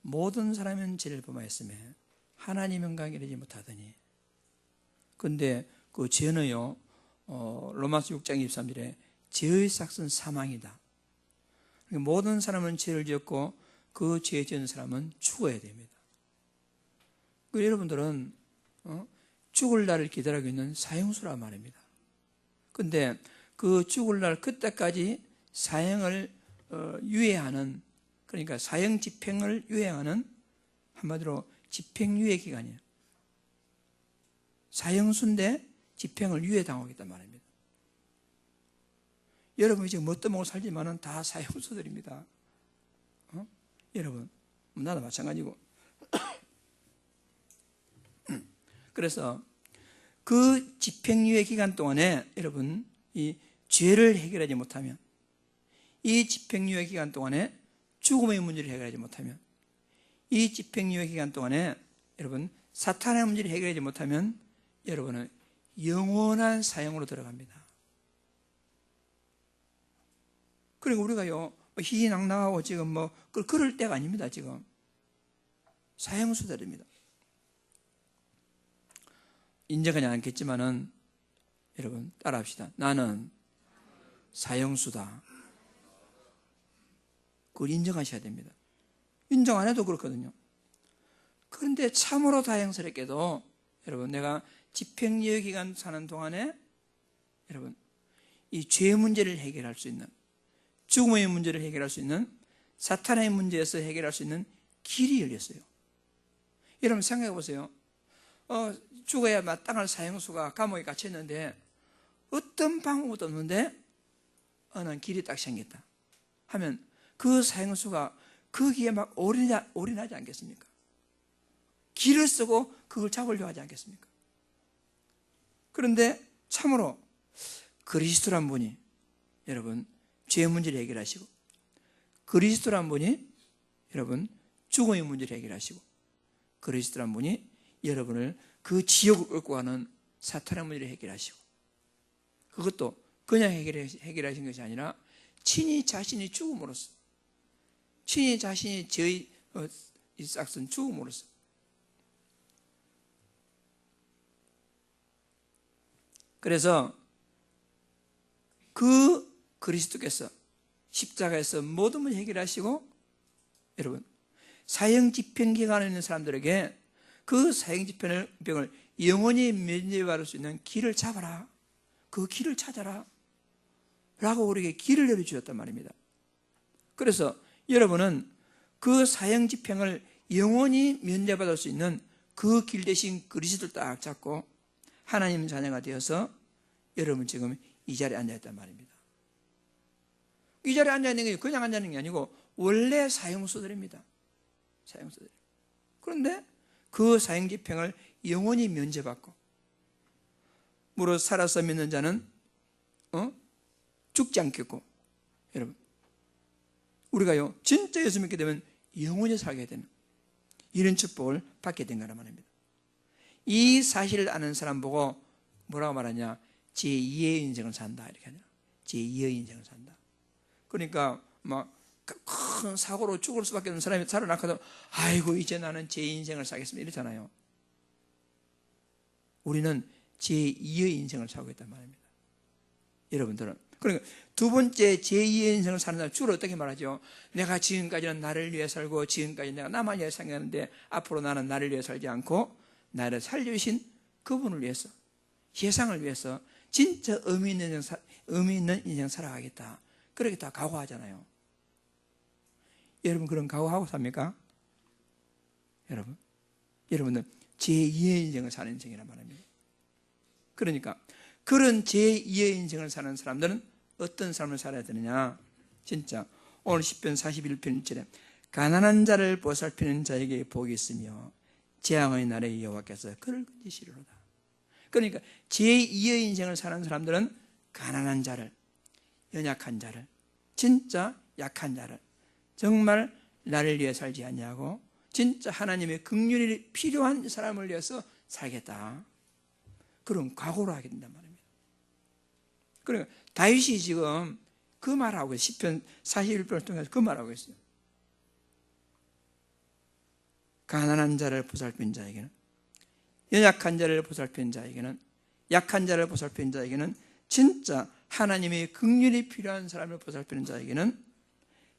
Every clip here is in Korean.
모든 사람은 죄를 범하였으며 하나님 영광에 이르지 못하더니. 근데 그 죄는요, 로마서 6장 23절에 죄의 삭은 사망이다. 모든 사람은 죄를 지었고 그 죄 지은 사람은 죽어야 됩니다. 여러분들은 죽을 날을 기다리고 있는 사형수란 말입니다. 근데 그 죽을 날 그때까지 사형을 유예하는, 그러니까 사형 집행을 유예하는, 한마디로 집행유예 기간이에요. 사형수인데 집행을 유예당하겠단 말입니다. 여러분이 지금 뭣도 먹고 살지만은 다 사형수들입니다. 여러분, 나도 마찬가지고. 그래서 그 집행유예 기간 동안에 여러분 이 죄를 해결하지 못하면, 이 집행유예 기간 동안에 죽음의 문제를 해결하지 못하면, 이 집행유예 기간 동안에 여러분 사탄의 문제를 해결하지 못하면 여러분은 영원한 사형으로 들어갑니다. 그리고 우리가요 희희낙낙하고 지금 그럴 때가 아닙니다. 지금 사형수들입니다. 인정하지 않겠지만은 여러분 따라합시다. 나는 사형수다. 그걸 인정하셔야 됩니다. 인정 안 해도 그렇거든요. 그런데 참으로 다행스럽게도 여러분, 내가 집행유예 기간 사는 동안에 여러분 이 죄 문제를 해결할 수 있는, 죽음의 문제를 해결할 수 있는, 사탄의 문제에서 해결할 수 있는 길이 열렸어요. 여러분 생각해 보세요. 죽어야 마땅할 사형수가 감옥에 갇혔는데 어떤 방법도 없는데 어느 길이 딱 생겼다 하면 그 사형수가 거기에 막 올인하지 않겠습니까? 길을 쓰고 그걸 잡으려 하지 않겠습니까? 그런데 참으로 그리스도란 분이 여러분 죄 문제를 해결하시고, 그리스도란 분이 여러분 죽음의 문제를 해결하시고, 그리스도란 분이 여러분을 그 지옥을 끌고 가는 사탄의 문제를 해결하시고, 그것도 그냥 해결하신 것이 아니라 친히 자신이 죽음으로써, 친히 자신이 죄의 이 싹슨 죽음으로써. 그래서 그 그리스도께서 십자가에서 모든 걸 해결하시고 여러분 사형 집행 기간에 있는 사람들에게 그 사형 집행을 영원히 면제받을 수 있는 길을 잡아라, 그 길을 찾아라 라고 우리에게 길을 열어주셨단 말입니다. 그래서 여러분은 그 사형 집행을 영원히 면제받을 수 있는 그 길 대신 그리스도를 딱 잡고 하나님 자녀가 되어서 여러분 지금 이 자리에 앉아있단 말입니다. 이 자리에 앉아있는 게 그냥 앉아있는 게 아니고 원래 사형수들입니다. 사형수들. 그런데 그 사형 집행을 영원히 면제받고 무릇 살아서 믿는 자는 죽지 않겠고, 여러분 우리가요 진짜 예수 믿게 되면 영원히 살게 되는 이런 축복을 받게 된 거란 말입니다. 이 사실을 아는 사람 보고 뭐라고 말하냐? 제2의 인생을 산다 이렇게 하냐? 제2의 인생을 산다. 그러니까 막 큰 사고로 죽을 수밖에 없는 사람이 살아나가도 아이고 이제 나는 제 인생을 살겠습니다 이러잖아요. 우리는 제2의 인생을 살고 있단 말입니다. 여러분들은 그러니까 두 번째 제2의 인생을 사는 사람, 주로 어떻게 말하죠? 내가 지금까지는 나를 위해 살고 지금까지 내가 나만 위해 살았는데 앞으로 나는 나를 위해 살지 않고 나를 살려주신 그분을 위해서, 세상을 위해서 진짜 의미 있는 인생 살아가겠다, 그렇게 다 각오하잖아요. 여러분 그런 각오하고 삽니까? 여러분은 제2의 인생을 사는 인생이란 말입니다. 그러니까 그런 제2의 인생을 사는 사람들은 어떤 삶을 살아야 되느냐? 진짜 오늘 시편 41편 1절에 가난한 자를 보살피는 자에게 복이 있으며 재앙의 날에 여호와께서 그를 건지시리로다. 그러니까 제2의 인생을 사는 사람들은 가난한 자를, 연약한 자를, 진짜 약한 자를, 정말 나를 위해 살지 않냐고 진짜 하나님의 긍휼이 필요한 사람을 위해서 살겠다, 그런 각오를 하게 된단 말입니다. 그러니까 다윗이 지금 그 말하고 있어요. 시편 41편을 통해서 그 말하고 있어요. 가난한 자를 보살피는 자에게는, 연약한 자를 보살피는 자에게는, 약한 자를 보살피는 자에게는, 진짜 하나님의 긍휼이 필요한 사람을 보살피는 자에게는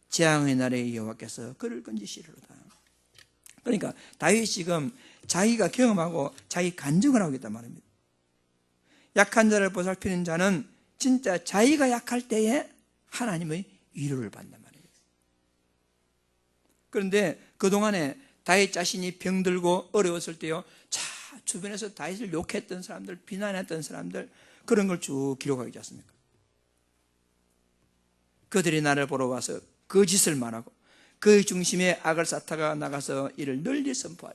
재앙의 날에 여호와께서 그를 건지시리로다. 그러니까 다윗이 지금 자기가 경험하고 자기 간증을 하고 있단 말입니다. 약한 자를 보살피는 자는 진짜 자기가 약할 때에 하나님의 위로를 받는단 말이에요. 그런데 그동안에 다윗 자신이 병들고 어려웠을 때요, 자, 주변에서 다윗을 욕했던 사람들, 비난했던 사람들, 그런 걸 쭉 기록하고 있지 않습니까? 그들이 나를 보러 와서 그 짓을 말하고 그 중심에 악을 쌓다가 나가서 이를 널리 선포하여.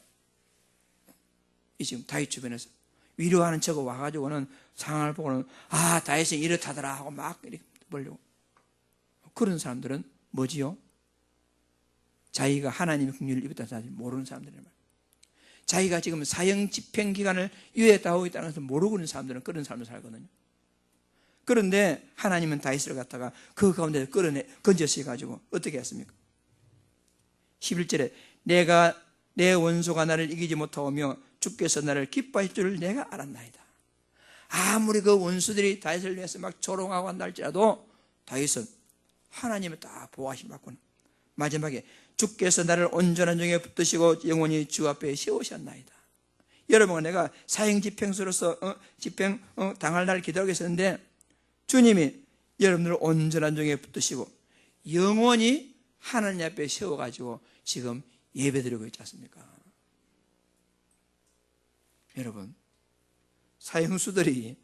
이 지금 다윗 주변에서 위로하는 척 와가지고는 상황을 보고는 아, 다윗이 이렇다더라 하고 막 이렇게 벌려고. 그런 사람들은 뭐지요? 자기가 하나님의 긍휼을 입었다는 사람이 모르는 사람들이란 말이에요. 자기가 지금 사형 집행 기간을 유예했다 하고 있다는 것을 모르고 있는 사람들은 그런 삶을 살거든요. 그런데 하나님은 다윗을 갖다가 그 가운데 건져서 어떻게 했습니까? 11절에 내가 내 원수가 나를 이기지 못하오며 주께서 나를 기뻐할 줄을 내가 알았나이다. 아무리 그 원수들이 다윗을 위해서 막 조롱하고 한다 할지라도 다윗은 하나님의 다 보호하심 받고는 마지막에 주께서 나를 온전한 중에 붙드시고 영원히 주 앞에 세우셨나이다. 여러분, 내가 사형 집행수로서 집행 당할 날을 기다리고 있었는데 주님이 여러분들을 온전한 중에 붙드시고 영원히 하나님 앞에 세워가지고 지금 예배드리고 있지 않습니까? 여러분, 사형수들이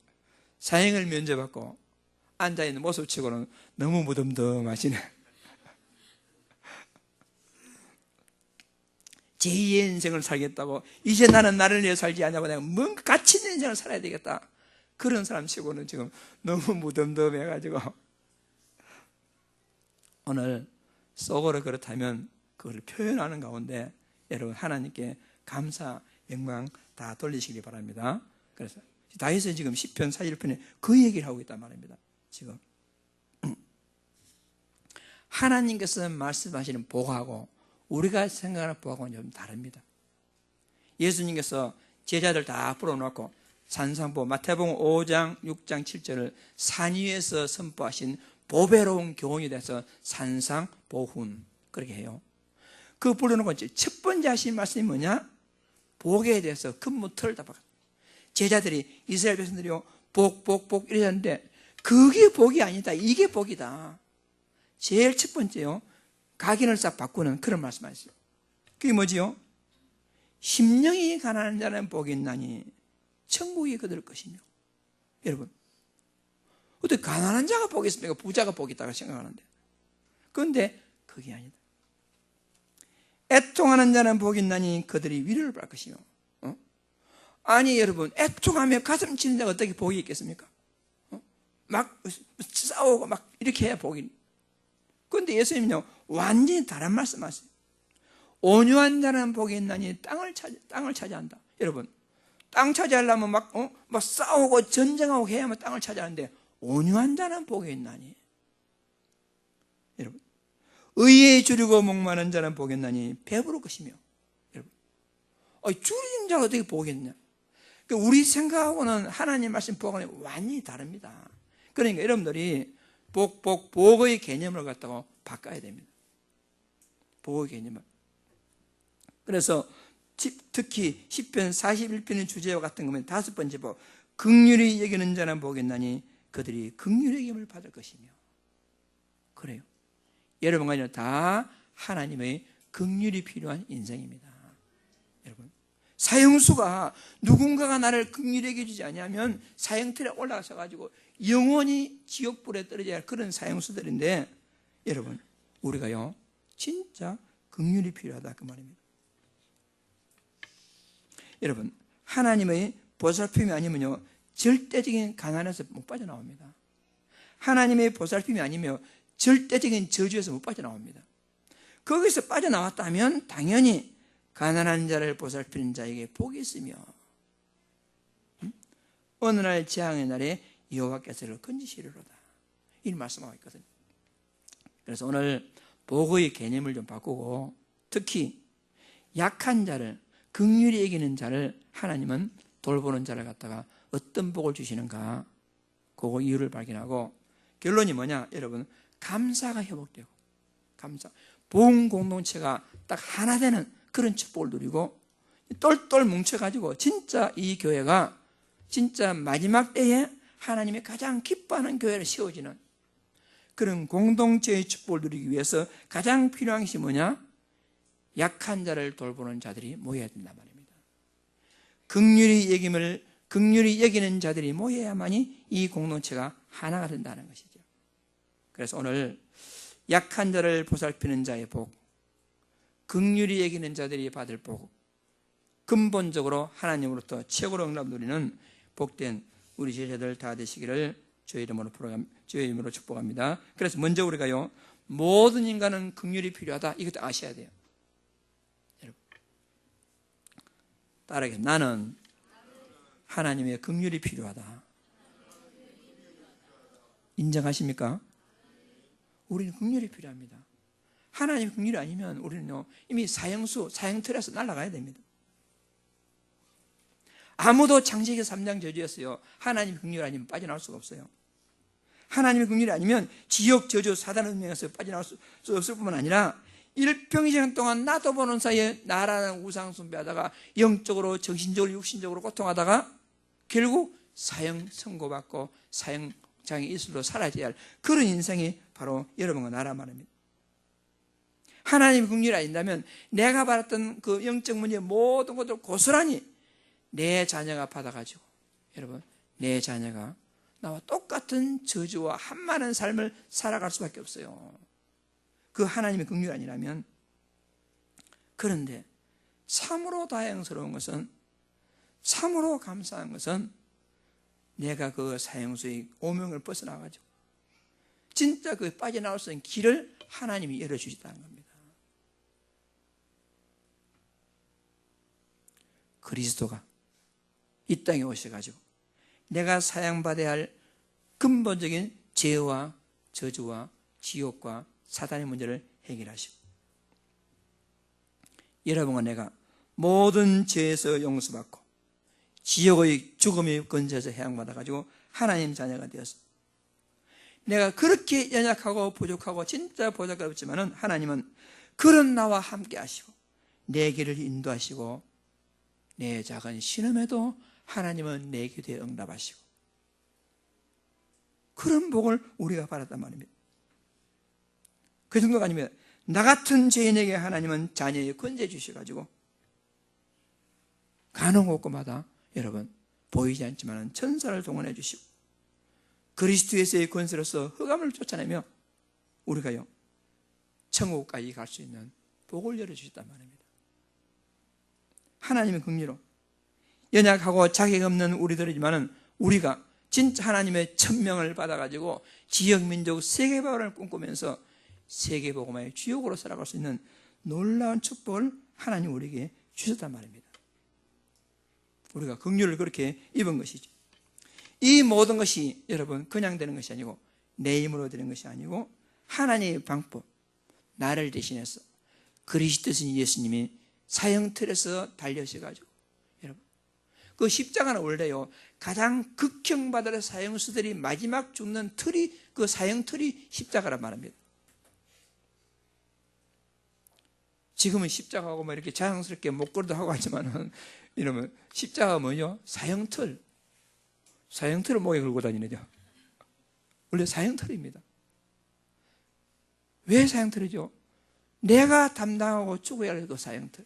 사형을 면제받고 앉아있는 모습치고는 너무 무덤덤하시네. 제2의 인생을 살겠다고, 이제 나는 나를 위해 살지 않냐고 내가 뭔가 가치 있는 인생을 살아야 되겠다, 그런 사람 치고는 지금 너무 무덤덤해가지고 오늘 속으로 그렇다면 그걸 표현하는 가운데 여러분 하나님께 감사, 영광 다 돌리시기 바랍니다. 그래서 다윗은 지금 시편 41편에 그 얘기를 하고 있단 말입니다. 지금 하나님께서 말씀하시는 복하고 우리가 생각하는 복하고는 좀 다릅니다. 예수님께서 제자들 다 불러놓고 산상보 마태복음 5장 6장 7절을 산 위에서 선포하신 보배로운 교훈이 돼서 산상보훈 그렇게 해요. 그 불러놓고 첫 번째 하신 말씀이 뭐냐? 복에 대해서 근무 틀을 다 박았어요. 제자들이 이스라엘 백성들이요 복 이러는데 그게 복이 아니다, 이게 복이다. 제일 첫 번째요, 각인을 싹 바꾸는 그런 말씀하셨어요. 그게 뭐지요? 심령이 가난한 자는 복이 있나니 천국이 그들 것이며. 여러분, 어떻게 가난한 자가 복이 있습니까? 부자가 복이 있다고 생각하는데, 그런데 그게 아니다. 애통하는 자는 복이 있나니 그들이 위로를 받을 것이며. 아니 여러분, 애통하며 가슴 치는 자가 어떻게 복이 있겠습니까? 막 싸우고 막 이렇게 해야 복이. 그런데 예수님은요 완전히 다른 말씀하세요. 온유한 자는 복이 있나니 땅을 차지한다. 여러분, 땅 차지하려면 막 싸우고 전쟁하고 해야만 땅을 차지하는데 온유한 자는 복이 있나니. 여러분, 의에 주리고 목마른 자는 복이 있나니 배부를 것이며. 여러분, 주린 자가 어떻게 복이 있냐? 그러니까 우리 생각하고는 하나님 말씀 복은 완전히 다릅니다. 그러니까 여러분들이 복의 개념을 갖다가 바꿔야 됩니다. 복의 개념을. 그래서 특히 시편 41편의 주제와 같은 거면 다섯 번째 복, 긍휼히 여기는 자는 복이 있나니 그들이 긍휼의 여김을 받을 것이며. 그래요. 여러분과 다 하나님의 긍휼이 필요한 인생입니다. 여러분, 사형수가 누군가가 나를 긍휼히 여겨주지 않으면 사형틀에 올라가서 가지고 영원히 지옥불에 떨어져야 할 그런 사형수들인데, 여러분, 우리가요 진짜 긍휼이 필요하다 그 말입니다. 여러분, 하나님의 보살핌이 아니면요 절대적인 가난에서 못 빠져나옵니다. 하나님의 보살핌이 아니면 절대적인 저주에서 못 빠져나옵니다. 거기서 빠져나왔다면 당연히 가난한 자를 보살피는 자에게 복이 있으며 어느 날 재앙의 날에 여호와께서 그를 건지시리로다, 이 말씀하고 있거든요. 그래서 오늘 복의 개념을 좀 바꾸고 특히 약한 자를, 긍휼히 여기는 자를 하나님은 돌보는 자를 갖다가 어떤 복을 주시는가, 그거 이유를 발견하고 결론이 뭐냐, 여러분, 감사가 회복되고, 감사, 본 공동체가 딱 하나 되는 그런 축복을 누리고 똘똘 뭉쳐가지고 진짜 이 교회가 진짜 마지막 때에 하나님이 가장 기뻐하는 교회를 세워지는 그런 공동체의 축복을 누리기 위해서 가장 필요한 것이 뭐냐? 약한 자를 돌보는 자들이 모여야 된단 말입니다. 긍휼히 여기는 자들이 모여야만이 이 공동체가 하나가 된다는 것이죠. 그래서 오늘 약한 자를 보살피는 자의 복, 긍휼히 여기는 자들이 받을 복, 근본적으로 하나님으로부터 최고로 응답 누리는 복된 우리 제자들 다 되시기를 주의 이름으로 축복합니다. 그래서 먼저 우리가요, 모든 인간은 긍휼이 필요하다, 이것도 아셔야 돼요. 여러분, 따라하게, 나는 하나님의 긍휼이 필요하다. 인정하십니까? 우리는 긍휼이 필요합니다. 하나님의 긍휼이 아니면 우리는요, 이미 사형틀에서 날아가야 됩니다. 아무도 창세기 3장 저주였어요. 하나님의 긍휼이 아니면 빠져나올 수가 없어요. 하나님의 긍휼이 아니면 지옥 저주 사단의 운명에서 빠져나올 수 없을 뿐만 아니라 일평생 동안 나도 보는 사이에 나라는 우상 숭배하다가 영적으로 정신적으로 육신적으로 고통하다가 결국 사형 선고받고 사형장의 이슬로 사라져야 할 그런 인생이 바로 여러분과 나라 말입니다. 하나님의 긍휼이 아닌다면 내가 받았던 그 영적 문제의 모든 것들 고스란히 내 자녀가 받아가지고, 여러분, 내 자녀가 나와 똑같은 저주와 한많은 삶을 살아갈 수밖에 없어요. 그 하나님의 긍휼이 아니라면. 그런데 참으로 다행스러운 것은, 참으로 감사한 것은 내가 그 사형수의 오명을 벗어나가지고 진짜 그 빠져나올 수 있는 길을 하나님이 열어주셨다는 겁니다. 그리스도가 이 땅에 오셔가지고 내가 사형받아야 할 근본적인 죄와 저주와 지옥과 사단의 문제를 해결하시고, 여러분과 내가 모든 죄에서 용서받고 지옥의 죽음의 권세에서 해방받아가지고 하나님 자녀가 되었어. 내가 그렇게 연약하고 부족하고 진짜 보잘것없지만은 하나님은 그런 나와 함께 하시고 내 길을 인도하시고 내 작은 신음에도 하나님은 내 기도에 응답하시고, 그런 복을 우리가 받았단 말입니다. 그 정도가 아니면 나 같은 죄인에게 하나님은 자녀의 권세 주셔가지고 가는 곳곳마다 여러분 보이지 않지만 천사를 동원해 주시고 그리스도에서의 권세로서 흑암을 쫓아내며 우리가요 천국까지 갈 수 있는 복을 열어주셨단 말입니다. 하나님의 긍휼로 연약하고 자격 없는 우리들이지만은 우리가 진짜 하나님의 천명을 받아가지고 지역민족 세계복음을 꿈꾸면서 세계복음의 주역으로 살아갈 수 있는 놀라운 축복을 하나님 우리에게 주셨단 말입니다. 우리가 긍휼을 그렇게 입은 것이죠. 이 모든 것이 여러분 그냥 되는 것이 아니고 내 힘으로 되는 것이 아니고 하나님의 방법, 나를 대신해서 그리스도신 예수님이 사형틀에서 달려셔가지고, 여러분 그 십자가는 원래요 가장 극형받을 사형수들이 마지막 죽는 틀이, 그 사형틀이 십자가란 말입니다. 지금은 십자가하고 뭐 이렇게 자연스럽게 목걸이도 하고 하지만은 이러면 십자가가 뭐죠? 사형틀을 목에 걸고 다니는죠. 원래 사형틀입니다. 왜 사형틀이죠? 내가 담당하고 죽어야 할 그 사형틀,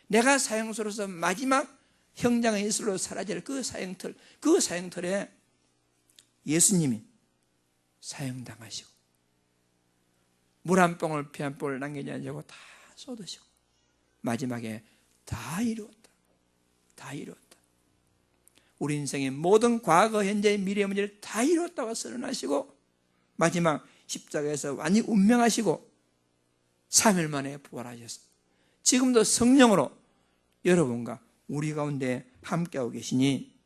내가 사형수로서 마지막 형장의 이슬로 사라질 그 사형틀, 그 사형틀에 예수님이 사형당하시고 물 한 방울 피 한 방울 남기지 않으시고 다 쏟으시고 마지막에 다 이루었다, 다 이루었다. 우리 인생의 모든 과거, 현재, 미래의 문제를 다 이루었다고 선언하시고 마지막 십자가에서 완전히 운명하시고 3일 만에 부활하셨습니다. 지금도 성령으로 여러분과 우리 가운데 함께하고 계시니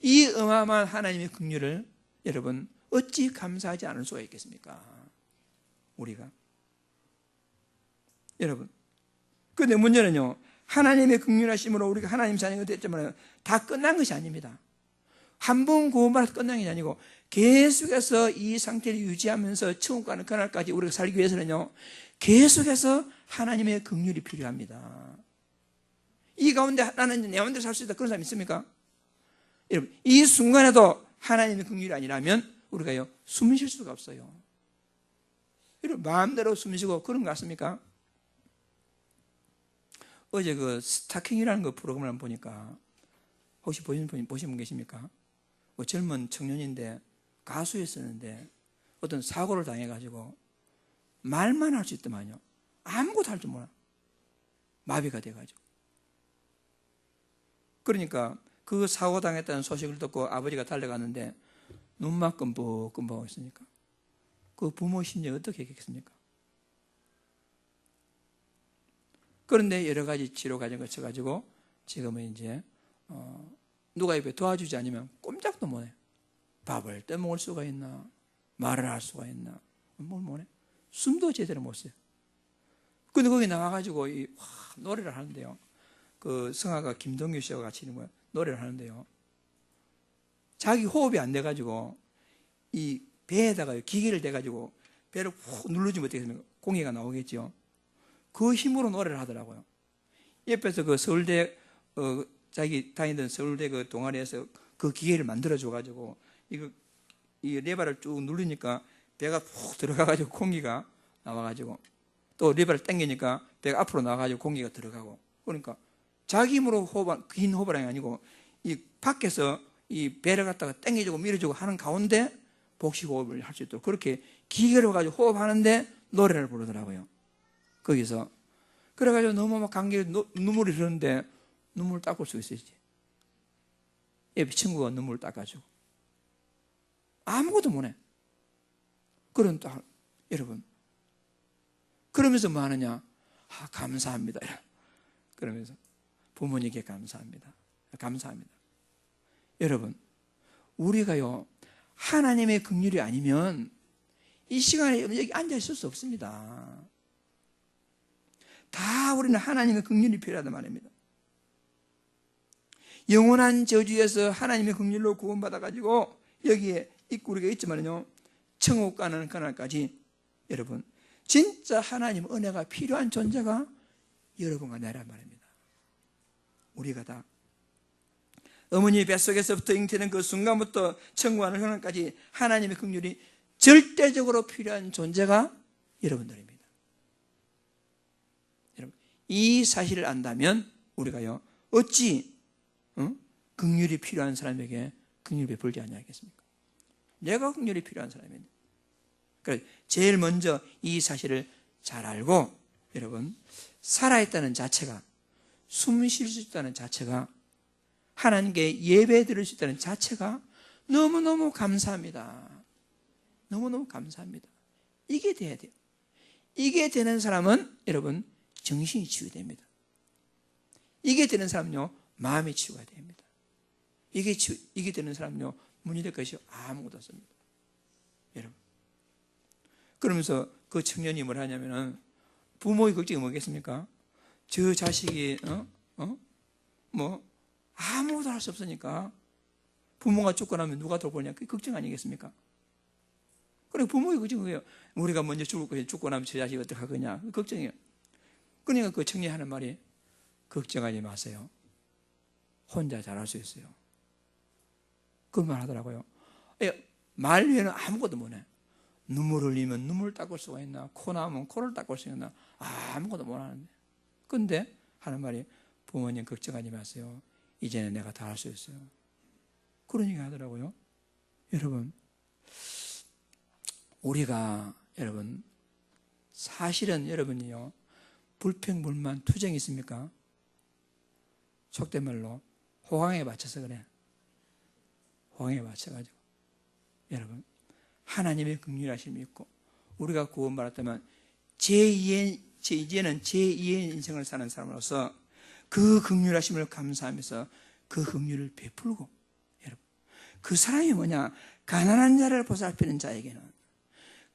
이 어마어마한 하나님의 긍휼을 여러분 어찌 감사하지 않을 수가 있겠습니까? 우리가 여러분 그런데 문제는요, 하나님의 긍휼하심으로 우리가 하나님 자녀가 됐지만 다 끝난 것이 아닙니다. 한 번 구원받아서 끝난 게 아니고 계속해서 이 상태를 유지하면서 천국 가는 그날까지 우리가 살기 위해서는요, 계속해서 하나님의 긍휼이 필요합니다. 이 가운데 나는 내 마음대로 살 수 있다, 그런 사람 있습니까? 여러분, 이 순간에도 하나님의 긍휼이 아니라면 우리가요, 숨 쉴 수가 없어요. 여러분, 마음대로 숨 쉬고 그런 거 같습니까? 어제 그 스타킹이라는 그 프로그램을 보니까, 혹시 보신 분 계십니까? 뭐 젊은 청년인데 가수였었는데 어떤 사고를 당해가지고 말만 할 수 있더만요. 아무것도 할 줄 몰라. 마비가 돼가지고. 그러니까 그 사고 당했다는 소식을 듣고 아버지가 달려갔는데 눈만 끔뻑끔뻑 했으니까 그 부모 심정이 어떻게 했겠습니까? 그런데 여러 가지 치료 과정을 거쳐가지고 지금은 이제 누가 옆에 도와주지 않으면 꼼짝도 못해. 밥을 떠먹을 수가 있나, 말을 할 수가 있나, 뭘 못해. 숨도 제대로 못 쉬어요. 근데 거기 나와가지고 노래를 하는데요. 그 성악가 김동규 씨와 같이 노래를 하는데요. 자기 호흡이 안 돼가지고 이 배에다가 기계를 대가지고 배를 훅 눌러주면 어떻게 됩니까? 공기가 나오겠죠. 그 힘으로 노래를 하더라고요. 옆에서 그 서울대 자기 다니던 서울대 그 동아리에서 그 기계를 만들어줘가지고 이 레버를 쭉 누르니까 배가 푹 들어가가지고 공기가 나와가지고 또 레버를 당기니까 배가 앞으로 나와가지고 공기가 들어가고, 그러니까 자기 힘으로 긴 호흡이 아니고 이 밖에서 이 배를 갖다가 당겨주고 밀어주고 하는 가운데 복식 호흡을 할 수 있도록 그렇게 기계로 가지고 호흡하는데 노래를 부르더라고요. 거기서. 그래가지고 너무 막 감격에 눈물이 흐르는데 눈물을 닦을 수 있었지. 옆에 친구가 눈물을 닦아주고. 아무것도 못해. 그런 또, 여러분. 그러면서 뭐 하느냐? 감사합니다. 그러면서 부모님께 감사합니다. 감사합니다. 여러분, 우리가요, 하나님의 긍휼이 아니면 이 시간에 여기 앉아 있을 수 없습니다. 다 우리는 하나님의 긍휼이 필요하단 말입니다. 영원한 저주에서 하나님의 긍휼로 구원받아가지고 여기에 있고 우리가 있지만요, 천국 가는 그날까지 여러분, 진짜 하나님 은혜가 필요한 존재가 여러분과 나란 말입니다. 우리가 다 어머니 뱃속에서부터 잉태된 그 순간부터 천국 가는 그날까지 하나님의 긍휼이 절대적으로 필요한 존재가 여러분들입니다. 여러분, 이 사실을 안다면 우리가요, 어찌 긍휼이 필요한 사람에게 긍휼을 베풀지 않냐겠습니까? 내가 긍휼이 필요한 사람인데. 그래서 제일 먼저 이 사실을 잘 알고 여러분, 살아있다는 자체가, 숨 쉴 수 있다는 자체가, 하나님께 예배 드릴 수 있다는 자체가 너무너무 감사합니다. 너무너무 감사합니다. 이게 돼야 돼요. 이게 되는 사람은 여러분, 정신이 치유됩니다. 이게 되는 사람은요, 마음이 치유가 됩니다. 이게 되는 사람은요, 문제될 것이 아무것도 없습니다. 여러분. 그러면서 그 청년이 뭘 하냐면은, 부모의 걱정이 뭐겠습니까? 저 자식이, 아무것도 할 수 없으니까, 부모가 죽고 나면 누가 돌보냐? 그게 걱정 아니겠습니까? 그리고 부모의 걱정은 뭐예요? 우리가 먼저 죽을 거예요. 죽고 나면 저 자식이 어떻게 하겠냐? 걱정이에요. 그러니까 그 청년이 하는 말이, 걱정하지 마세요. 혼자 잘할 수 있어요. 그 말 하더라고요. 말 외에는 아무것도 못해. 눈물 흘리면 눈물 닦을 수가 있나? 코 나오면 코를 닦을 수 있나? 아무것도 못하는데. 근데 하는 말이, 부모님 걱정하지 마세요. 이제는 내가 다 할 수 있어요. 그런 얘기 하더라고요. 여러분, 우리가 여러분, 사실은 여러분이요, 불평불만 투정이 있습니까? 속된 말로 호강에 맞춰서 그래. 호강에 맞춰가지고. 여러분, 하나님의 긍휼하심이 있고 우리가 구원받았다면 이제는 제2의 인생을 사는 사람으로서 그 긍휼하심을 감사하면서 그 긍휼을 베풀고, 여러분, 그 사람이 뭐냐? 가난한 자를 보살피는 자에게는,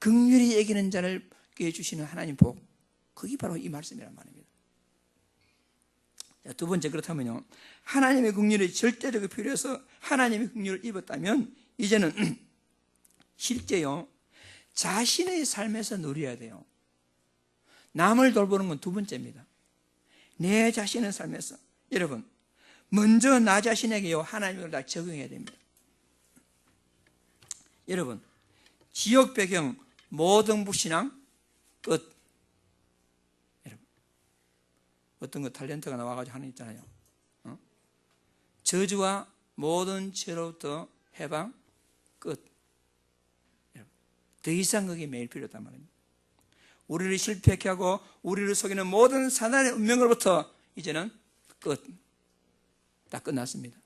긍휼히 여기는 자를 주시는 하나님 복, 그게 바로 이 말씀이란 말입니다. 자, 두 번째, 그렇다면요, 하나님의 긍휼이 절대적으로 필요해서 하나님의 긍휼을 입었다면 이제는 실제요, 자신의 삶에서 누려야 돼요. 남을 돌보는 건 두 번째입니다. 내 자신의 삶에서, 여러분, 먼저 나 자신에게요, 하나님을 다 적용해야 됩니다. 여러분, 지역 배경 모든 불신앙 끝. 여러분, 어떤 거 탤런트가 나와가지고 하는 거 있잖아요. 저주와 모든 죄로부터 해방 끝. 여러분, 더 이상 그게 매일 필요 없단 말입니다. 우리를 실패하게 하고 우리를 속이는 모든 사단의 운명으로부터 이제는 끝. 다 끝났습니다.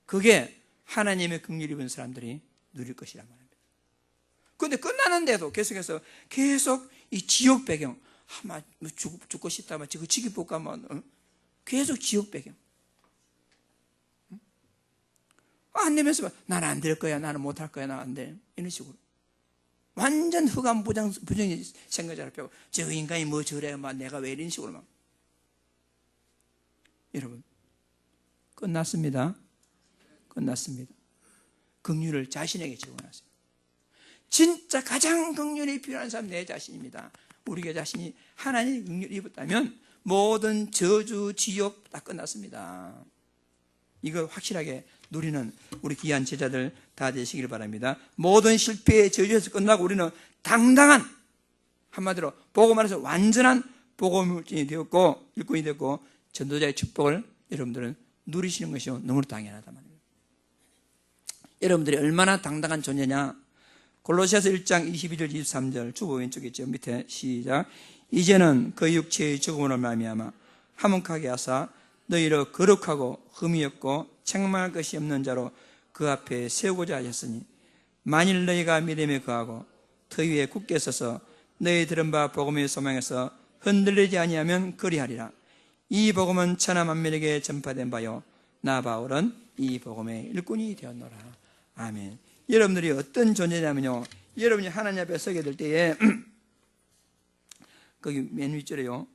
그게 하나님의 긍휼을 입은 사람들이 누릴 것이란 말입니다. 그런데 끝나는데도 계속해서 계속 이 지옥 배경, 아마 죽고 싶다면 지금 지기 볼까, 계속 지옥 배경. 안 되면서 나는 안 될 거야, 나는 못 할 거야, 나 안 돼. 이런 식으로. 완전 흑암 부정이 생각을 잡혀고, 저 인간이 뭐 저래, 내가 왜 이런 식으로 막. 여러분, 끝났습니다. 끝났습니다. 긍휼을 자신에게 적어놨어요. 진짜 가장 긍휼이 필요한 사람 내 자신입니다. 우리가 자신이 하나님의 긍휼을 입었다면 모든 저주, 지옥 다 끝났습니다. 이걸 확실하게 누리는 우리 귀한 제자들 다 되시길 바랍니다. 모든 실패의 저주에서 끝나고 우리는 당당한, 한마디로 복음 안에서 완전한 복음일꾼이 되었고, 일꾼이 되었고, 전도자의 축복을 여러분들은 누리시는 것이 너무나 당연하단 말입니다. 여러분들이 얼마나 당당한 존재냐? 골로새서 1장 22절 23절 주보 왼쪽에 있죠. 밑에 시작. 이제는 그 육체의 죽음으로 말미암아 화목하게 하사 너희를 거룩하고 흠이 없고 책망할 것이 없는 자로 그 앞에 세우고자 하셨으니 만일 너희가 믿음에 거하고 터 위에 굳게 서서 너희 들은 바 복음의 소망에서 흔들리지 아니하면 그리하리라. 이 복음은 천하 만민에게 전파된 바요 나 바울은 이 복음의 일꾼이 되었노라. 아멘. 여러분들이 어떤 존재냐면요, 여러분이 하나님 앞에 서게 될 때에 거기 맨 윗줄에요,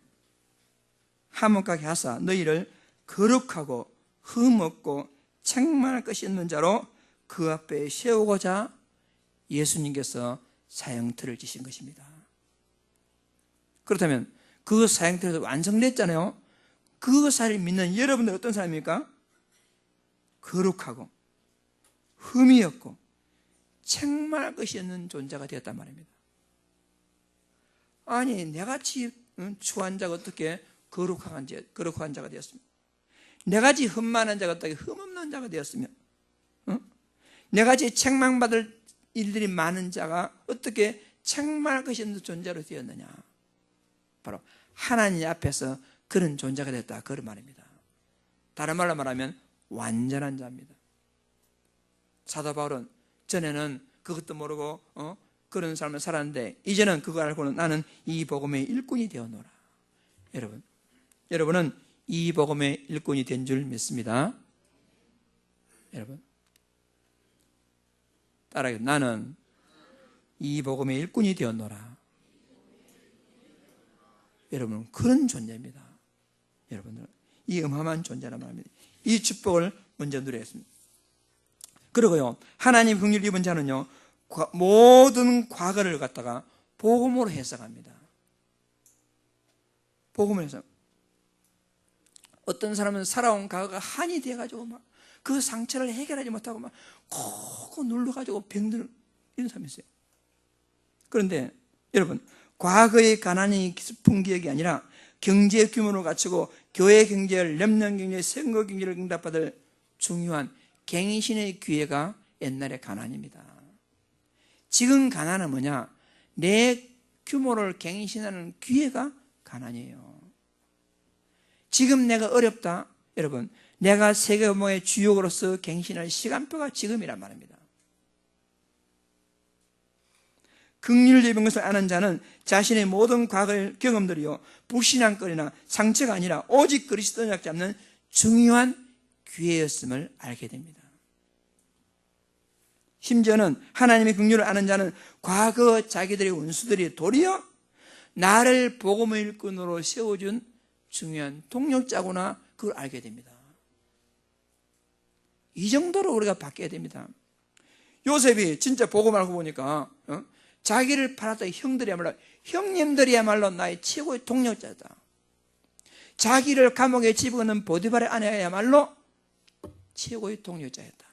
화목하게 하사 너희를 거룩하고 흠없고 책망할 것이 없는 자로 그 앞에 세우고자 예수님께서 사형틀을 지신 것입니다. 그렇다면 그 사형틀이 완성됐잖아요. 그 사실을 믿는 여러분들 어떤 사람입니까? 거룩하고 흠이 없고 책망할 것이 없는 존재가 되었단 말입니다. 아니, 내같이 추한 자가 어떻게 거룩한 자가 되었습니까? 내같이 흠 많은 자가 어떻게 흠 없는 자가 되었으며, 내같이 책망받을 일들이 많은 자가 어떻게 책망할 것이 없는 존재로 되었느냐? 바로 하나님 앞에서 그런 존재가 됐다, 그런 말입니다. 다른 말로 말하면 완전한 자입니다. 사도 바울은 전에는 그것도 모르고 그런 삶을 살았는데 이제는 그거 알고는 나는 이 복음의 일꾼이 되었노라. 여러분은 이 복음의 일꾼이 된 줄 믿습니다. 여러분, 따라해. 나는 이 복음의 일꾼이 되었노라. 여러분, 그런 존재입니다. 여러분들, 이 어마어마한 존재란 말입니다. 이 축복을 먼저 누리겠습니다. 그리고요, 하나님 긍휼을 입은 자는요, 모든 과거를 갖다가 복음으로 해석합니다. 복음을 해석. 어떤 사람은 살아온 과거가 한이 돼가지고 막 그 상처를 해결하지 못하고 막 콕 눌러가지고 병들, 이런 사람이 있어요. 그런데 여러분, 과거의 가난이 깊은 기억이 아니라 경제 규모를 갖추고 교회 경제를, 렘넌트 경제, 선거 경제를 응답받을 중요한 갱신의 기회가 옛날의 가난입니다. 지금 가난은 뭐냐? 내 규모를 갱신하는 기회가 가난이에요. 지금 내가 어렵다, 여러분, 내가 세계 규모의 주역으로서 갱신할 시간표가 지금이란 말입니다. 긍휼을 입은 것을 아는 자는 자신의 모든 과거의 경험들이요, 불신앙거리나 상처가 아니라 오직 그리스도를 잡는 중요한 기회였음을 알게 됩니다. 심지어는 하나님의 긍휼을 아는 자는 과거 자기들의 원수들이 도리어 나를 복음의 일꾼으로 세워준 중요한 동력자구나, 그걸 알게 됩니다. 이 정도로 우리가 바뀌어야 됩니다. 요셉이 진짜 보고 말고 보니까 자기를 팔았던 형들이야말로, 형님들이야말로 나의 최고의 동력자다. 자기를 감옥에 집어넣은 보디발의 아내야말로 최고의 동력자였다.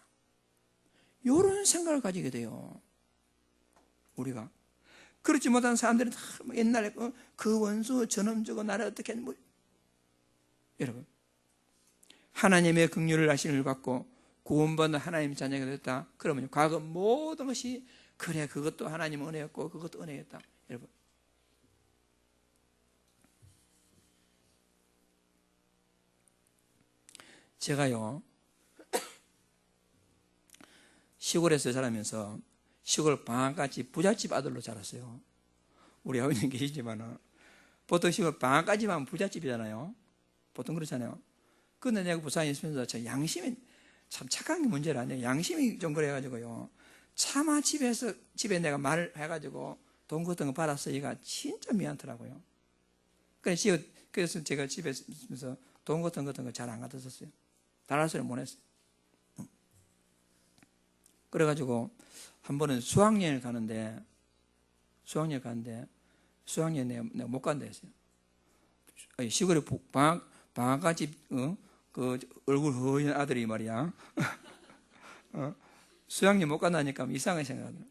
이런 생각을 가지게 돼요. 우리가 그렇지 못한 사람들은 다 옛날에 그 원수 저놈 저거 나를 어떻게 했는, 여러분, 하나님의 긍휼을 하심을 받고 구원받는 하나님 자녀가 됐다. 그러면 과거 모든 것이, 그래 그것도 하나님 은혜였고 그것도 은혜였다. 여러분, 제가요 시골에서 자라면서 시골 방앗간집 부잣집 아들로 자랐어요. 우리 아버님 계시지만 보통 시골 방앗간집 하면 부잣집이잖아요. 보통 그렇잖아요. 근데 내가 부산에 있으면서 저 양심이 참 착한 게 문제라. 내가 양심이 좀 그래가지고요, 차마 집에 내가 말을 해가지고 돈 같은 거 받았어. 얘가 진짜 미안하더라고요. 그래서 제가 집에 있으면서 돈 같은 거 잘 안 갖다 썼어요. 달랄 소리 못 했어요. 그래가지고 한 번은 수학여행을 가는데 수학여행 내가 못 간다 했어요. 시골에 방앗간집 그 얼굴 허연 아들이 말이야 수학여행 못 간다니까 이상하게 생각하더라.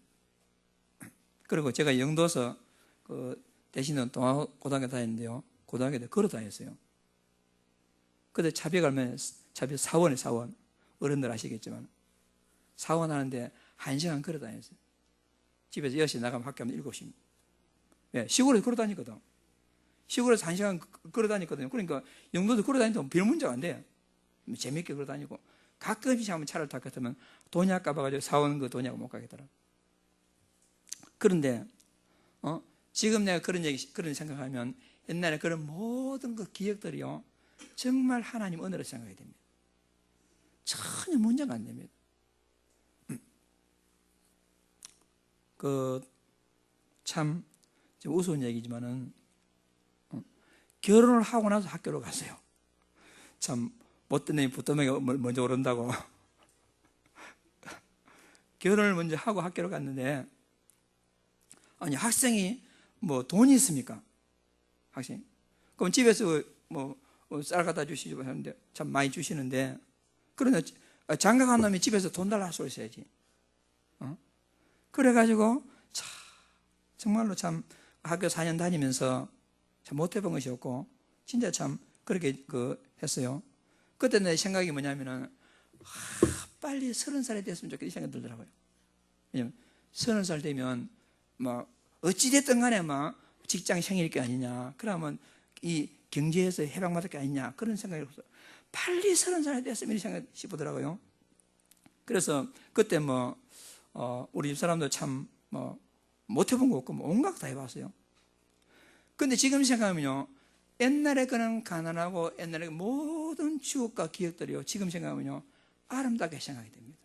그리고 제가 영도서 그 대신은 동아고등학교 다녔는데요, 고등학교 때 걸어 다녔어요. 그때 차비 가면 차비 사원 어른들 아시겠지만 사원 하는데 1시간 걸어 다녔어요. 집에서 6시 나가면 학교 하면 7시. 네, 시골에서 걸어 다니거든. 시골에서 1시간 걸어 다니거든요. 그러니까 영도도 걸어 다니면 별 문제가 안 돼요. 재밌게 걸어 다니고, 가끔씩 한번 차를 타고 같으면 돈이 아까봐가지고 사원 그 돈이 못 가겠더라고. 그런데 지금 내가 그런 생각하면 옛날에 그런 모든 그 기억들이요 정말 하나님 은혜로 생각해야 됩니다. 전혀 문제가 안 됩니다. 참 우스운 얘기지만은 결혼을 하고 나서 학교로 갔어요. 참 못된 놈이 부뚜막이 먼저 오른다고 결혼을 먼저 하고 학교로 갔는데, 아니 학생이 뭐 돈이 있습니까? 학생. 그럼 집에서 뭐 쌀 갖다 주시고 하는데 참 많이 주시는데, 그러나 장가간 놈이 집에서 돈 달라 소리 써야지. 그래가지고 정말로 참 학교 4년 다니면서 참 못해본 것이었고, 진짜 참 그렇게 했어요. 그때 내 생각이 뭐냐면은 빨리 30살이 됐으면 좋겠다 이 생각이 들더라고요. 왜냐면 30살 되면 막 어찌됐든 간에 막 직장 생길 게 아니냐, 그러면 이 경제에서 해방받을 게 아니냐, 그런 생각이 없어요. 빨리 30살이 됐으면 이 생각이 싶더라고요. 그래서 그때 우리 집 사람도 참 못 해본 거 없고 온갖 다 해봤어요. 근데 지금 생각하면요, 옛날에 그런 가난하고 옛날에 모든 추억과 기억들이요 지금 생각하면요 아름답게 생각이 됩니다.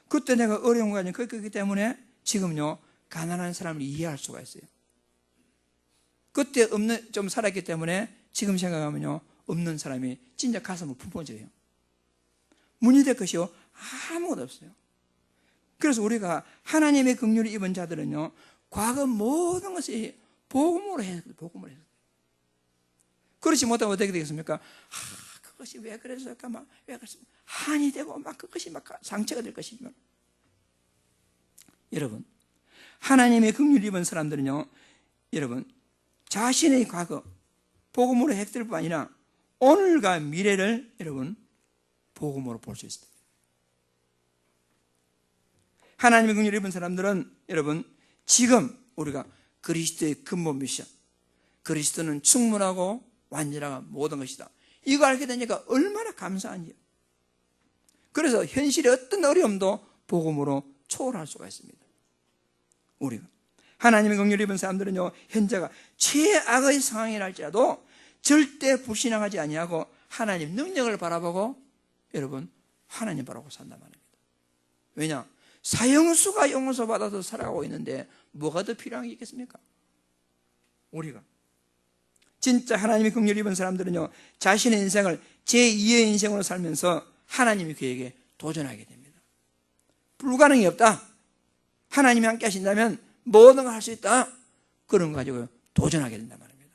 그때 내가 어려운 거 아니고 그렇기 때문에 지금요 가난한 사람을 이해할 수가 있어요. 그때 좀 살았기 때문에 지금 생각하면요 없는 사람이 진짜 가슴을 품어져요. 문의될 것이요 아무것도 없어요. 그래서 우리가 하나님의 긍휼을 입은 자들은요 과거 모든 것이 복음으로 해서 그렇지 못하면 어떻게 되겠습니까? 그것이 왜 그랬을까? 왜 그랬을까? 한이 되고 그것이 상처가 될 것이지만, 여러분, 하나님의 긍휼을 입은 사람들은요, 여러분, 자신의 과거, 복음으로 획될 뿐 아니라 오늘과 미래를 여러분, 복음으로 볼 수 있습니다. 하나님의 긍휼을 입은 사람들은 여러분, 지금 우리가 그리스도의 근본이시여, 그리스도는 충분하고 완전한 모든 것이다, 이거 알게 되니까 얼마나 감사한지요. 그래서 현실의 어떤 어려움도 복음으로 초월할 수가 있습니다. 우리가 하나님의 긍휼을 입은 사람들은요 현재가 최악의 상황이랄지라도 절대 불신앙하지 아니하고 하나님 능력을 바라보고 여러분 하나님 바라보고 산단 말입니다. 왜냐? 사형수가 용서 받아서 살아가고 있는데 뭐가 더 필요한 게 있겠습니까? 우리가 진짜 하나님의 긍휼을 입은 사람들은요, 자신의 인생을 제2의 인생으로 살면서 하나님이 그에게 도전하게 됩니다. 불가능이 없다, 하나님이 함께 하신다면 뭐든 할 수 있다, 그런 거 가지고 도전하게 된단 말입니다.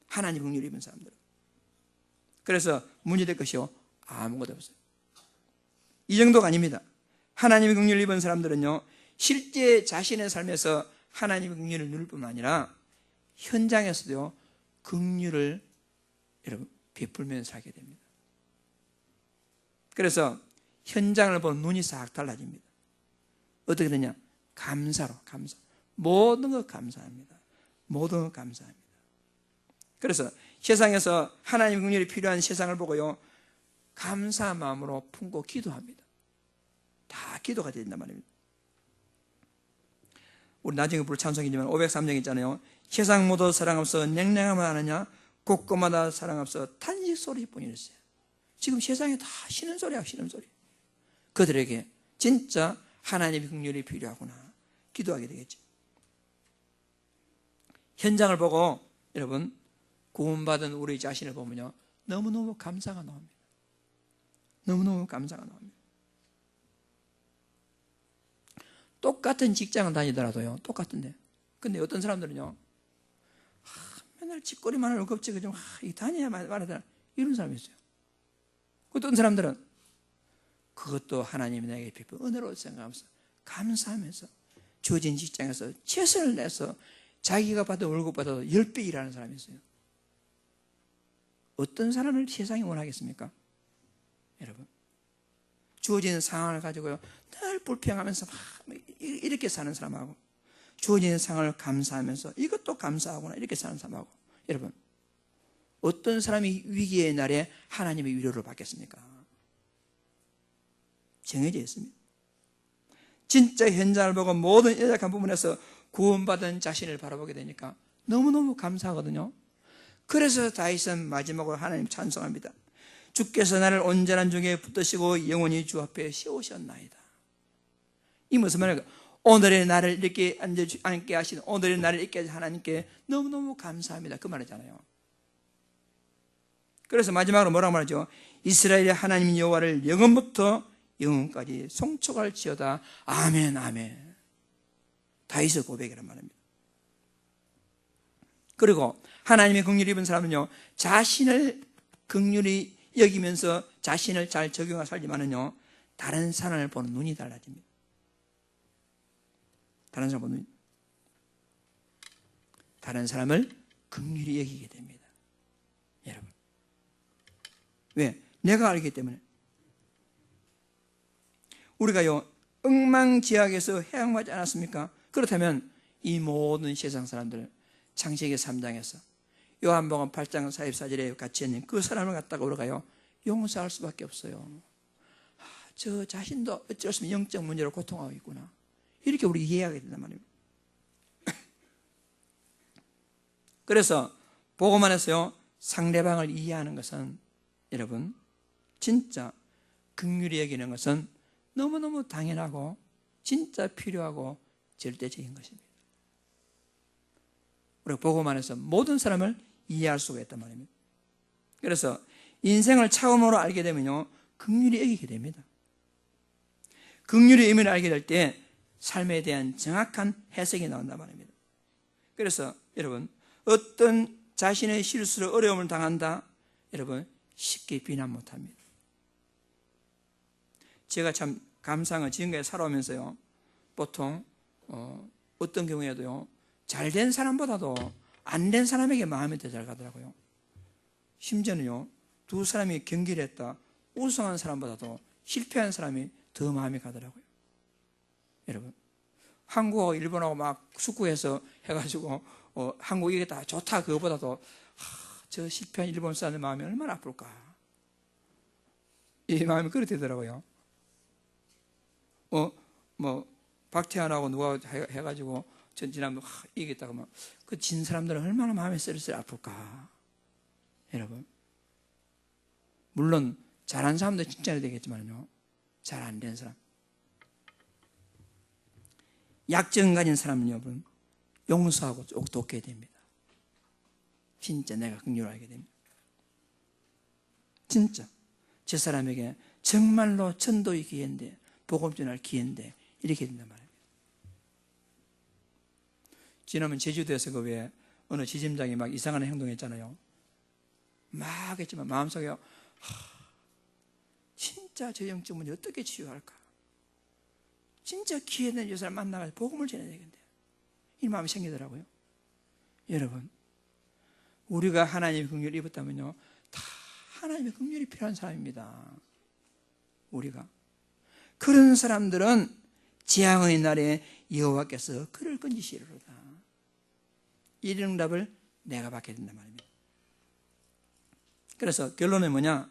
하나님 긍휼을 입은 사람들은. 그래서 문제될 것이요 아무것도 없어요. 이 정도가 아닙니다. 하나님의 긍휼을 입은 사람들은요, 실제 자신의 삶에서 하나님의 긍휼을 누릴 뿐만 아니라 현장에서도요 긍휼을 여러분 베풀면서 살게 됩니다. 그래서 현장을 보는 눈이 싹 달라집니다. 어떻게 되냐? 감사로, 감사. 모든 것 감사합니다. 모든 것 감사합니다. 그래서 세상에서 하나님의 긍휼이 필요한 세상을 보고요, 감사한 마음으로 품고 기도합니다. 다 기도가 된단 말입니다. 우리 나중에 부를 찬송이지만 503장 있잖아요. 세상 모두 사랑 없어 냉랭함을 아느냐, 곳곳마다 사랑 없어 탄식 소리뿐이었어요. 지금 세상에 다 쉬는 소리야, 쉬는 소리. 그들에게 진짜 하나님의 긍휼이 필요하구나 기도하게 되겠죠. 현장을 보고 여러분 구원받은 우리 자신을 보면요, 너무너무 감사가 나옵니다. 너무너무 감사가 나옵니다. 똑같은 직장을 다니더라도요, 똑같은데, 근데 어떤 사람들은요, 맨날 짓거리만 하고 겁지고 좀 다녀야 말하더라, 이런 사람이 있어요. 어떤 사람들은 그것도 하나님이 나에게 베푼 은혜로 생각하면서 감사하면서 주어진 직장에서 최선을 내서 자기가 받은 월급보다도 10배 일하는 사람이 있어요. 어떤 사람을 세상이 원하겠습니까? 여러분, 주어진 상황을 가지고요 늘 불평하면서 막 이렇게 사는 사람하고, 주어진 상황을 감사하면서 이것도 감사하구나 이렇게 사는 사람하고, 여러분 어떤 사람이 위기의 날에 하나님의 위로를 받겠습니까? 정해져 있습니다. 진짜 현장을 보고 모든 연약한 부분에서 구원받은 자신을 바라보게 되니까 너무너무 감사하거든요. 그래서 다윗은 마지막으로 하나님 찬송합니다. 주께서 나를 온전한 중에 붙드시고 영원히 주 앞에 세우셨나이다. 이 무슨 말일까? 오늘의 나를 이렇게 앉게 하신, 오늘의 나를 있게 하신 하나님께 너무너무 감사합니다, 그 말이잖아요. 그래서 마지막으로 뭐라고 말하죠? 이스라엘의 하나님 여호와를 영원부터 영원까지 송축할지어다. 아멘, 아멘. 다윗의 고백이란 말입니다. 그리고 하나님의 긍휼을 입은 사람은요, 자신을 긍휼히 여기면서 자신을 잘 적용하고 살지만은요, 다른 사람을 보는 눈이 달라집니다. 다른 사람을 보는 눈이, 다른 사람을 긍휼히 여기게 됩니다. 여러분, 왜? 내가 알기 때문에. 우리가요 엉망지약에서 해양하지 않았습니까? 그렇다면 이 모든 세상 사람들은 창세기 3장에서 요한복음 8장 44절에 같이 있는 그 사람을 갖다가 우리가요 용서할 수밖에 없어요. 저 자신도 어쩔 수 없이 영적 문제로 고통하고 있구나, 이렇게 우리 이해하게 된단 말입니다. 그래서 보고만 해서요 상대방을 이해하는 것은 여러분 진짜 긍휼히 여기는 것은 너무너무 당연하고 진짜 필요하고 절대적인 것입니다. 우리가 보고만 해서 모든 사람을 이해할 수가 있단 말입니다. 그래서 인생을 처음으로 알게 되면요 긍휼히 여기게 됩니다. 긍휼의 의미를 알게 될 때 삶에 대한 정확한 해석이 나온단 말입니다. 그래서 여러분 어떤 자신의 실수로 어려움을 당한다, 여러분 쉽게 비난 못합니다. 제가 참 감사한 지금까지 살아오면서요 보통 어떤 경우에도요 잘된 사람보다도 안 된 사람에게 마음이 더 잘 가더라고요. 심지어는요 두 사람이 경기를 했다 우승한 사람보다도 실패한 사람이 더 마음이 가더라고요. 여러분 한국하고 일본하고 막 숙구해서 해가지고 한국 이겼다 좋다, 그거보다도 저 실패한 일본 사람의 마음이 얼마나 아플까, 이 마음이 그렇게 되더라고요. 박태환하고 누가 해가지고 지난번 이겼다고 막 그 진 사람들은 얼마나 마음이 쓰리쓰리 아플까. 여러분 물론 잘한 사람도 칭찬이 되겠지만요 잘 안 된 사람, 약점 가진 사람은 여러분 용서하고 좀 돕게 됩니다. 진짜 내가 긍휼을 하게 됩니다. 진짜 저 사람에게 정말로 전도의 기회인데, 복음 전할 기회인데 이렇게 된단 말이에요. 지난번 제주도에서 그 왜 어느 지점장이 막 이상한 행동했잖아요. 막 했지만 마음속에 진짜 저 영적 문제 어떻게 치유할까? 진짜 기회된 저 사람 만나가지고 복음을 전해야 되겠는데, 이 마음이 생기더라고요. 여러분, 우리가 하나님의 긍휼을 입었다면요, 다 하나님의 긍휼이 필요한 사람입니다. 우리가 그런 사람들은 재앙의 날에 여호와께서 그를 건지시리로다. 이 응답을 내가 받게 된단 말입니다. 그래서 결론은 뭐냐?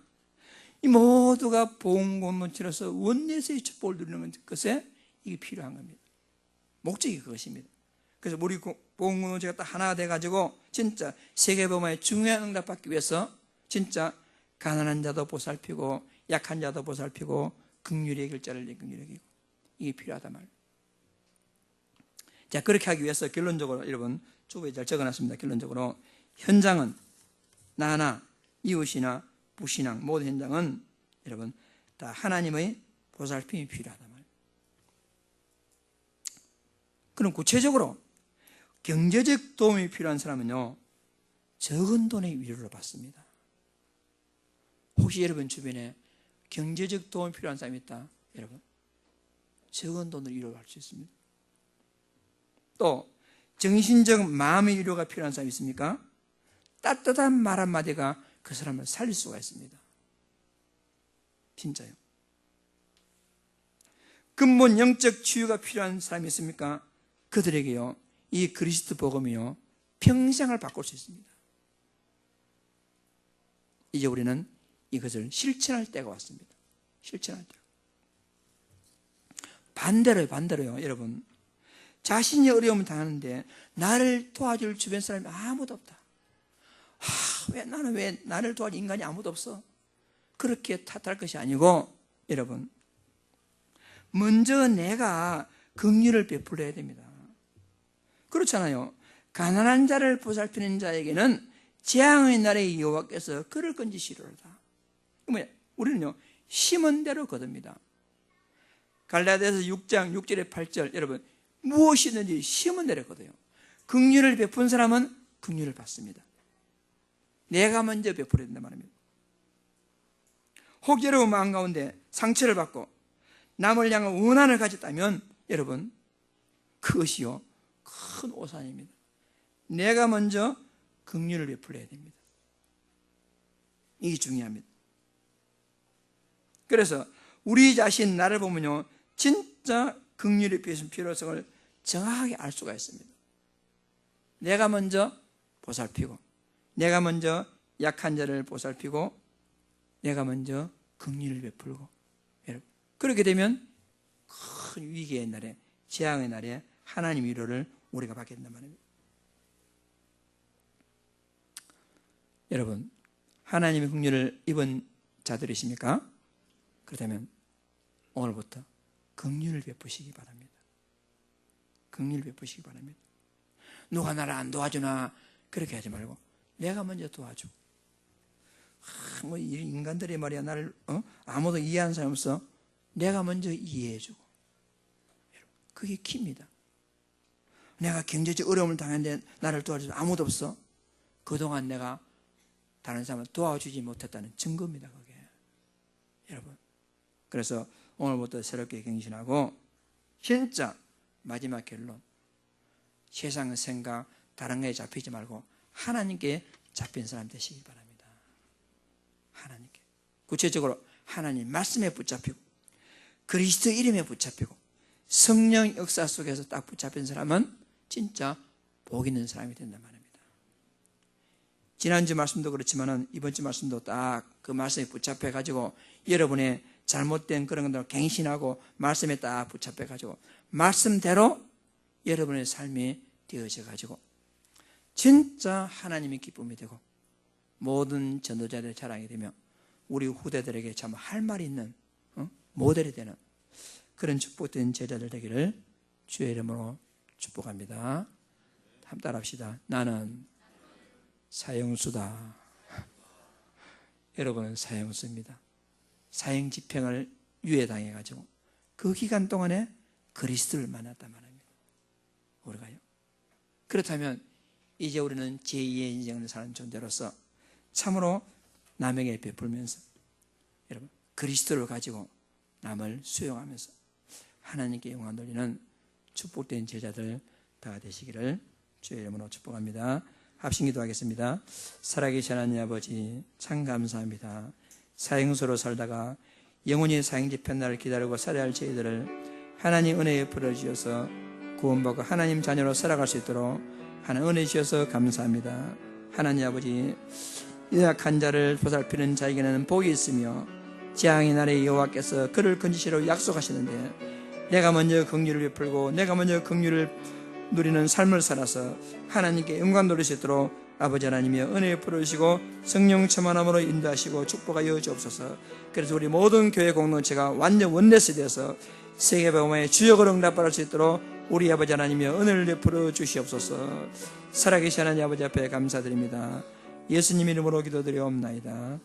이 모두가 복음 공동체로서 원내에서의 축복을 누리는 것에 이게 필요한 겁니다. 목적이 그것입니다. 그래서 우리 복음 공동체가 딱 하나가 돼가지고 진짜 세계복음의 중요한 응답 받기 위해서 진짜 가난한 자도 보살피고 약한 자도 보살피고 긍휼히 여길 자를 긍휼히 여기고, 이게 필요하단 말이에요. 자, 그렇게 하기 위해서 결론적으로 여러분 주부에 잘 적어놨습니다. 결론적으로 현장은 나나 이웃이나 부신앙 모든 현장은 여러분 다 하나님의 보살핌이 필요하단 말이에요. 그럼 구체적으로 경제적 도움이 필요한 사람은요, 적은 돈의 위로를 받습니다. 혹시 여러분 주변에 경제적 도움이 필요한 사람이 있다? 여러분, 적은 돈으로 위로를 받을 수 있습니다. 또 정신적 마음의 위로가 필요한 사람이 있습니까? 따뜻한 말 한마디가 그 사람을 살릴 수가 있습니다. 진짜요. 근본 영적 치유가 필요한 사람이 있습니까? 그들에게요, 이 그리스도 복음이요, 평생을 바꿀 수 있습니다. 이제 우리는 이것을 실천할 때가 왔습니다. 실천할 때. 반대로요, 여러분. 자신이 어려움을 당하는데 나를 도와줄 주변 사람이 아무도 없다. 왜 나를 도와줄 인간이 아무도 없어? 그렇게 탓할 것이 아니고, 여러분, 먼저 내가 긍휼을 베풀어야 됩니다. 그렇잖아요. 가난한 자를 보살피는 자에게는 재앙의 날에 여호와께서 그를 건지시리로다. 우리는요, 심은 대로 거둡니다. 갈라디아서 6장 6절에 8절, 여러분, 무엇이든지 심은 대로 거둬요. 긍휼을 베푼 사람은 긍휼을 받습니다. 내가 먼저 베풀어야 된단 말입니다. 혹 여러분 마음 가운데 상처를 받고 남을 향한 원한을 가졌다면 여러분, 그것이요, 큰 오산입니다. 내가 먼저 긍휼을 베풀어야 됩니다. 이게 중요합니다. 그래서 우리 자신 나를 보면요, 진짜 긍휼의 필요성을 정확하게 알 수가 있습니다. 내가 먼저 보살피고, 내가 먼저 약한 자를 보살피고, 내가 먼저 긍휼을 베풀고, 여러분, 그렇게 되면 큰 위기의 날에, 재앙의 날에 하나님 위로를 우리가 받게 된단 말입니다. 여러분, 하나님의 긍휼을 입은 자들이십니까? 그렇다면 오늘부터 긍휼을 베푸시기 바랍니다. 긍휼을 베푸시기 바랍니다. 누가 나를 안 도와주나 그렇게 하지 말고 내가 먼저 도와주고, 뭐 인간들이 말이야 나를 아무도 이해하는 사람 없어. 내가 먼저 이해해주고, 그게 키입니다. 내가 경제적 어려움을 당했는데 나를 도와주는 아무도 없어. 그동안 내가 다른 사람을 도와주지 못했다는 증거입니다, 그게. 여러분, 그래서 오늘부터 새롭게 갱신하고, 진짜 마지막 결론, 세상의 생각 다른 거에 잡히지 말고 하나님께 잡힌 사람 되시기 바랍니다. 하나님께, 구체적으로 하나님 말씀에 붙잡히고 그리스도 이름에 붙잡히고 성령 역사 속에서 딱 붙잡힌 사람은 진짜 복 있는 사람이 된단 말입니다. 지난주 말씀도 그렇지만은 이번 주 말씀도 딱 그 말씀에 붙잡혀 가지고 여러분의 잘못된 그런 것들을 갱신하고 말씀에 딱 붙잡혀 가지고 말씀대로 여러분의 삶이 되어져 가지고 진짜 하나님의 기쁨이 되고 모든 전도자들의 자랑이 되며 우리 후대들에게 참 할 말이 있는 모델이 되는 그런 축복된 제자들 되기를 주의 이름으로 축복합니다. 함께 따라합시다. 나는 사형수다. 여러분은 사형수입니다. 사형 집행을 유예당해가지고 그 기간 동안에 그리스도를 만났단 말입니다. 우리가요. 그렇다면 이제 우리는 제2의 인생을 사는 존재로서 참으로 남에게 베풀면서 여러분 그리스도를 가지고 남을 수용하면서 하나님께 영광 돌리는 축복된 제자들 다 되시기를 주의 이름으로 축복합니다. 합심 기도하겠습니다. 살아계신 하나님 아버지 참 감사합니다. 사형수로 살다가 영원히 사형 집행 날을 기다리고 살아야 할 저희들을 하나님 은혜에 풀어주셔서 구원받고 하나님 자녀로 살아갈 수 있도록 하나님 은혜 주셔서 감사합니다. 하나님 아버지 연약한 자를 보살피는 자에게는 복이 있으며 재앙의 날에 여호와께서 그를 건지시라고 약속하시는데 내가 먼저 긍휼을 베풀고 내가 먼저 긍휼을 누리는 삶을 살아서 하나님께 영광 돌릴 수 있도록 아버지 하나님이 은혜에 풀어주시고 성령 충만함으로 인도하시고 축복하여 주옵소서. 그래서 우리 모든 교회 공동체가 완전 원내스 되어서 세계복음의 주역으로 응답받을 수 있도록 우리 아버지 하나님이 은혜를 베풀어 주시옵소서. 살아계신 하나님 아버지 앞에 감사드립니다. 예수님 이름으로 기도드리옵나이다.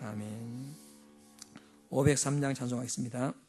아멘. 503장 찬송하겠습니다.